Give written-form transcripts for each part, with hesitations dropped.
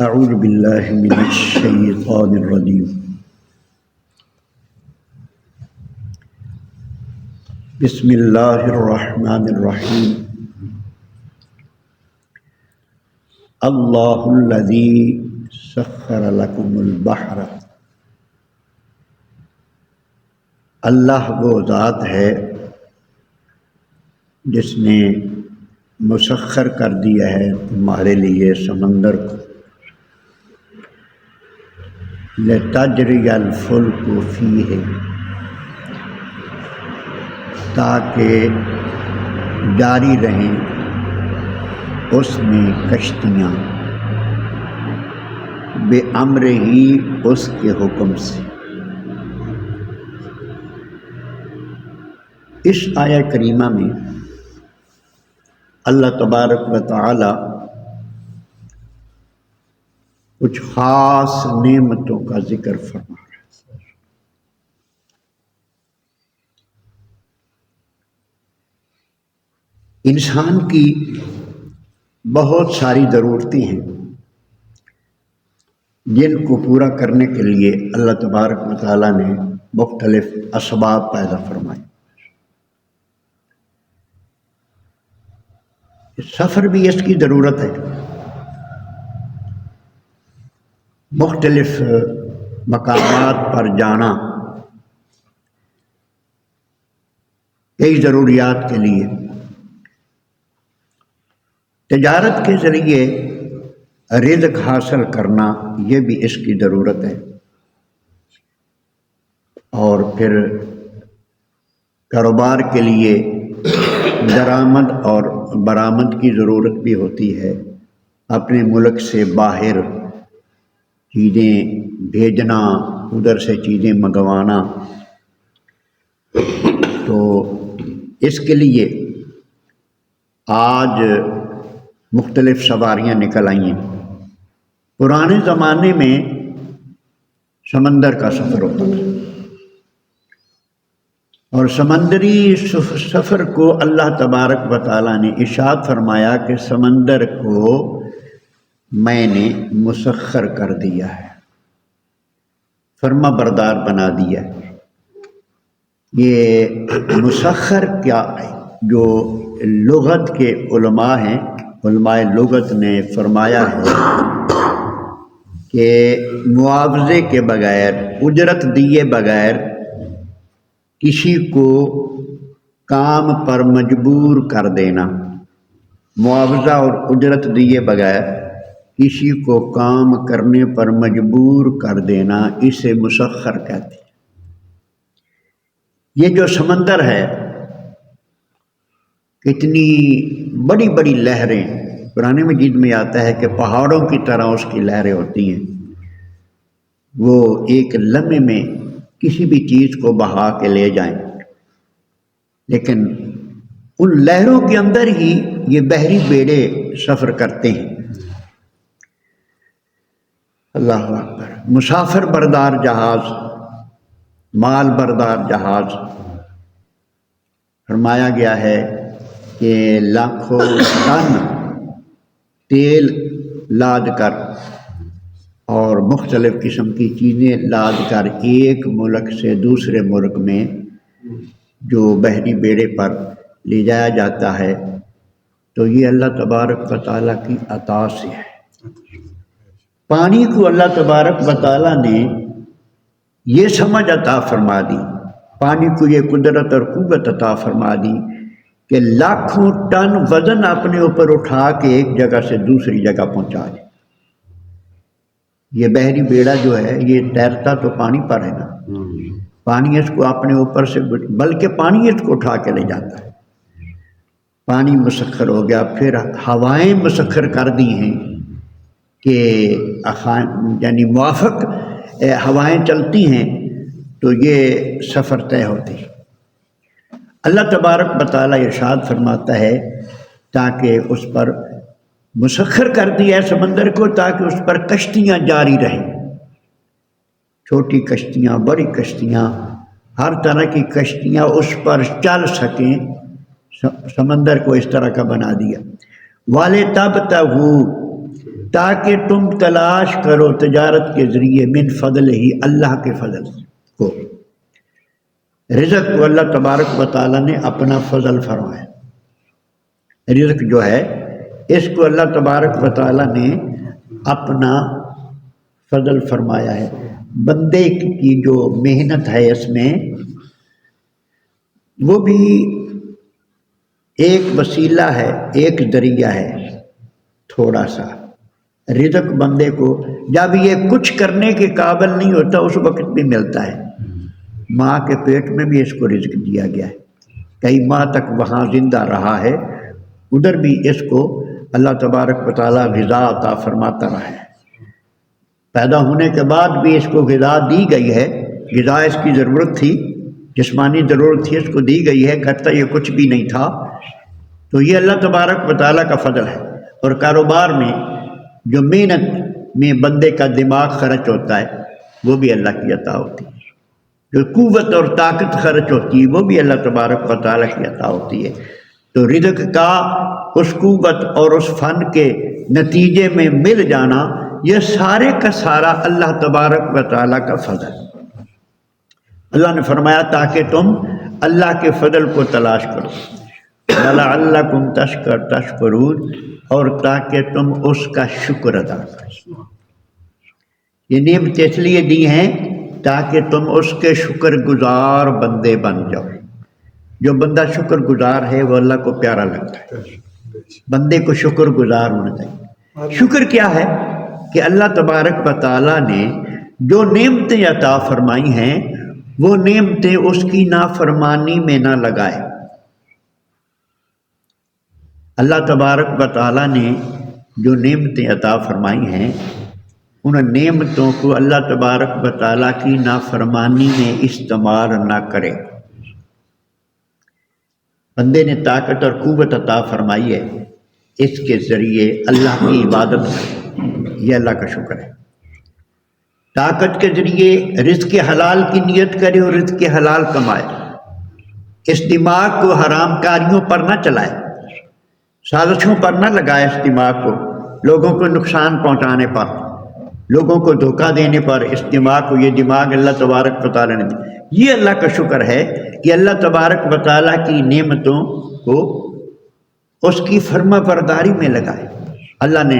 اعوذ باللہ من الشیطان الرجیم بسم اللہ الرحمن الرحیم اللہ الذی سخر لکم البحر، اللہ وہ ذات ہے جس نے مسخر کر دیا ہے تمہارے لیے سمندر کو، لتجری الفلک فیہ، تاکہ جاری رہیں اس میں کشتیاں، بے امر ہی اس کے حکم سے۔ اس آیہ کریمہ میں اللہ تبارک و تعالی کچھ خاص نعمتوں کا ذکر فرما رہا ہے۔ انسان کی بہت ساری ضرورتیں ہیں جن کو پورا کرنے کے لیے اللہ تبارک و تعالیٰ نے مختلف اسباب پیدا فرمائے۔ سفر بھی اس کی ضرورت ہے، مختلف مقامات پر جانا کئی ضروریات کے لیے، تجارت کے ذریعے رزق حاصل کرنا یہ بھی اس کی ضرورت ہے، اور پھر کاروبار کے لیے درآمد اور برآمد کی ضرورت بھی ہوتی ہے، اپنے ملک سے باہر چیزیں بھیجنا، ادھر سے چیزیں منگوانا۔ تو اس کے لیے آج مختلف سواریاں نکل آئی ہیں۔ پرانے زمانے میں سمندر کا سفر ہوتا تھا، اور سمندری سفر کو اللہ تبارک و تعالیٰ نے ارشاد فرمایا کہ سمندر کو میں نے مسخر کر دیا ہے، فرما بردار بنا دیا ہے۔ یہ مسخر کیا ہے؟ جو لغت کے علماء ہیں، علماء لغت نے فرمایا ہے کہ معاوضے کے بغیر، اجرت دیے بغیر کسی کو کام پر مجبور کر دینا، معاوضہ اور اجرت دیے بغیر کسی کو کام کرنے پر مجبور کر دینا، اسے مسخر کہتے ہیں۔ یہ جو سمندر ہے، کتنی بڑی بڑی لہریں، قرآن مجید میں آتا ہے کہ پہاڑوں کی طرح اس کی لہریں ہوتی ہیں، وہ ایک لمحے میں کسی بھی چیز کو بہا کے لے جائیں، لیکن ان لہروں کے اندر ہی یہ بحری بیڑے سفر کرتے ہیں۔ اللہ اکبر۔ مسافر بردار جہاز، مال بردار جہاز، فرمایا گیا ہے کہ لاکھوں ٹن تیل لاد کر اور مختلف قسم کی چیزیں لاد کر ایک ملک سے دوسرے ملک میں جو بحری بیڑے پر لے جایا جاتا ہے، تو یہ اللہ تبارک و تعالیٰ کی عطا سے ہے۔ پانی کو اللہ تبارک و تعالیٰ نے یہ سمجھ عطا فرما دی، پانی کو یہ قدرت اور قوت عطا فرما دی کہ لاکھوں ٹن وزن اپنے اوپر اٹھا کے ایک جگہ سے دوسری جگہ پہنچا دے۔ یہ بحری بیڑا جو ہے یہ تیرتا تو پانی پر ہے نا، پانی اس کو اپنے اوپر سے، بلکہ پانی اس کو اٹھا کے لے جاتا ہے۔ پانی مسخر ہو گیا، پھر ہوائیں مسخر کر دی ہیں کہ یعنی موافق ہوائیں چلتی ہیں تو یہ سفر طے ہوتی ہے۔ اللہ تبارک و تعالیٰ ارشاد فرماتا ہے تاکہ اس پر مسخر کر دیا ہے سمندر کو، تاکہ اس پر کشتیاں جاری رہیں، چھوٹی کشتیاں، بڑی کشتیاں، ہر طرح کی کشتیاں اس پر چل سکیں۔ سمندر کو اس طرح کا بنا دیا۔ وَلِتَبْتَغُوا تاکہ تم تلاش کرو تجارت کے ذریعے من فضل ہی، اللہ کے فضل کو۔ رزق کو اللہ تبارک و تعالیٰ نے اپنا فضل فرمایا۔ رزق جو ہے اس کو اللہ تبارک و تعالیٰ نے اپنا فضل فرمایا ہے۔ بندے کی جو محنت ہے اس میں وہ بھی ایک وسیلہ ہے، ایک ذریعہ ہے تھوڑا سا۔ رزق بندے کو جب یہ کچھ کرنے کے قابل نہیں ہوتا اس وقت بھی ملتا ہے۔ ماں کے پیٹ میں بھی اس کو رزق دیا گیا ہے، کئی ماہ تک وہاں زندہ رہا ہے، ادھر بھی اس کو اللہ تبارک و تعالیٰ غذا عطا فرماتا رہا ہے۔ پیدا ہونے کے بعد بھی اس کو غذا دی گئی ہے، غذا اس کی ضرورت تھی، جسمانی ضرورت تھی، اس کو دی گئی ہے، کرتا یہ کچھ بھی نہیں تھا۔ تو یہ اللہ تبارک و تعالیٰ کا فضل ہے۔ اور کاروبار میں جو محنت میں بندے کا دماغ خرچ ہوتا ہے وہ بھی اللہ کی عطا ہوتی ہے، جو قوت اور طاقت خرچ ہوتی ہے وہ بھی اللہ تبارک و تعالیٰ کی عطا ہوتی ہے۔ تو رزق کا اس قوت اور اس فن کے نتیجے میں مل جانا یہ سارے کا سارا اللہ تبارک و تعالیٰ کا فضل۔ اللہ نے فرمایا تاکہ تم اللہ کے فضل کو تلاش کرو، وَلَعَلَّكُمْ تَشْكُرُونَ، اور تاکہ تم اس کا شکر ادا کرو۔ یہ نعمتیں اس لیے دی ہیں تاکہ تم اس کے شکر گزار بندے بن جاؤ۔ جو بندہ شکر گزار ہے وہ اللہ کو پیارا لگتا ہے۔ بندے کو شکر گزار ہونا چاہیے۔ شکر کیا ہے کہ اللہ تبارک و تعالیٰ نے جو نعمتیں عطا فرمائی ہیں وہ نعمتیں اس کی نافرمانی میں نہ لگائے۔ اللہ تبارک و تعالیٰ نے جو نعمتیں عطا فرمائی ہیں ان نعمتوں کو اللہ تبارک و تعالیٰ کی نافرمانی میں استعمال نہ کرے۔ بندے نے طاقت اور قوت عطا فرمائی ہے، اس کے ذریعے اللہ کی عبادت کرے، یہ اللہ کا شکر ہے۔ طاقت کے ذریعے رزق حلال کی نیت کرے اور رزق حلال کمائے۔ اس دماغ کو حرام کاریوں پر نہ چلائے، سازشوں پر نہ لگائے، اس دماغ کو لوگوں کو نقصان پہنچانے پر، لوگوں کو دھوکہ دینے پر اس دماغ کو، یہ دماغ اللہ تبارک و تعالیٰ نے دی۔ یہ اللہ کا شکر ہے کہ اللہ تبارک و تعالیٰ کی نعمتوں کو اس کی فرما برداری میں لگائے۔ اللہ نے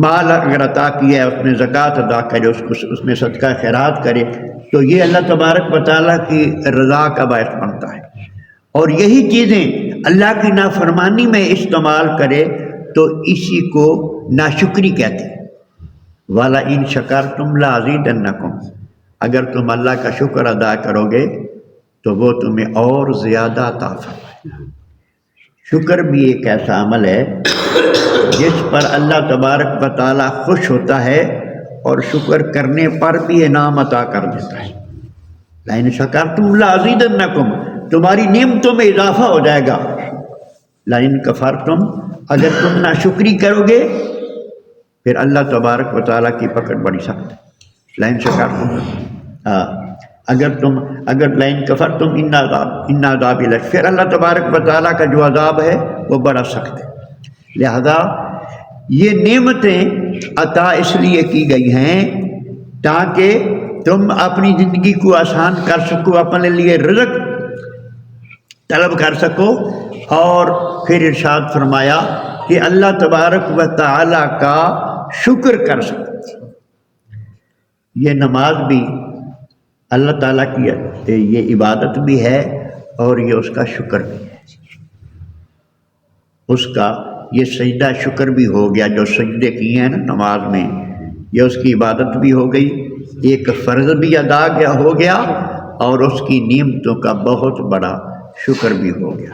مال اگر عطا کیا ہے اس میں زکوٰۃ ادا کرے، اس میں صدقہ خیرات کرے، تو یہ اللہ تبارک و تعالیٰ کی رضا کا باعث بنتا ہے۔ اور یہی چیزیں اللہ کی نافرمانی میں استعمال کرے تو اسی کو ناشکری کہتے ہیں۔ وَلَئِن شَكَرْتُمْ لَأَزِيدَنَّكُمْ، اگر تم اللہ کا شکر ادا کرو گے تو وہ تمہیں اور زیادہ عطا فرمائے۔ شکر بھی ایک ایسا عمل ہے جس پر اللہ تبارک و تعالیٰ خوش ہوتا ہے اور شکر کرنے پر بھی انعام عطا کر دیتا ہے۔ لَئِن شَكَرْتُمْ لَأَزِيدَنَّكُمْ، تمہاری نعمتوں میں اضافہ ہو جائے گا۔ لَئِن كَفَرْتُمْ، اگر تم ناشکری کرو گے پھر اللہ تبارک و تعالیٰ کی پکڑ بڑی سخت ہے۔ لَئِن شَكَرْتُمْ، اگر لَئِن كَفَرْتُمْ إِنَّ عَذَابِي لَشَدِيدٌ، پھر اللہ تبارک و تعالیٰ کا جو عذاب ہے وہ بڑا سخت ہے۔ لہذا یہ نعمتیں عطا اس لیے کی گئی ہیں تاکہ تم اپنی زندگی کو آسان کر سکو، اپنے لیے رزق طلب کر سکو، اور پھر ارشاد فرمایا کہ اللہ تبارک و تعالیٰ کا شکر کر سکو۔ یہ نماز بھی اللہ تعالیٰ کی یہ عبادت بھی ہے اور یہ اس کا شکر بھی ہے۔ اس کا یہ سجدہ شکر بھی ہو گیا، جو سجدے کیے ہیں نا نماز میں، یہ اس کی عبادت بھی ہو گئی، ایک فرض بھی ادا ہو گیا، اور اس کی نعمتوں کا بہت بڑا شکر بھی ہو گیا۔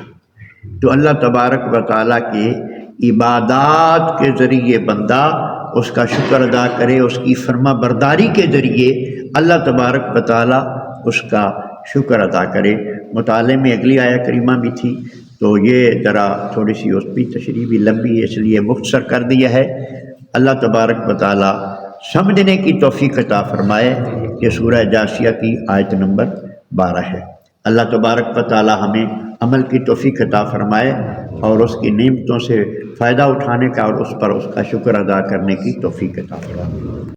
تو اللہ تبارک و تعالیٰ کے عبادات کے ذریعے بندہ اس کا شکر ادا کرے، اس کی فرما برداری کے ذریعے اللہ تبارک و تعالیٰ اس کا شکر ادا کرے۔ مطالعے میں اگلی آیہ کریمہ بھی تھی، تو یہ ذرا تھوڑی سی اس پہ تشریح بھی لمبی ہے اس لیے مختصر کر دیا ہے۔ اللہ تبارک و تعالیٰ سمجھنے کی توفیق عطا فرمائے۔ یہ سورہ جاسیہ کی آیت نمبر 12 ہے۔ اللہ تبارک و تعالیٰ ہمیں عمل کی توفیق عطا فرمائے اور اس کی نعمتوں سے فائدہ اٹھانے کا اور اس پر اس کا شکر ادا کرنے کی توفیق عطا فرمائے۔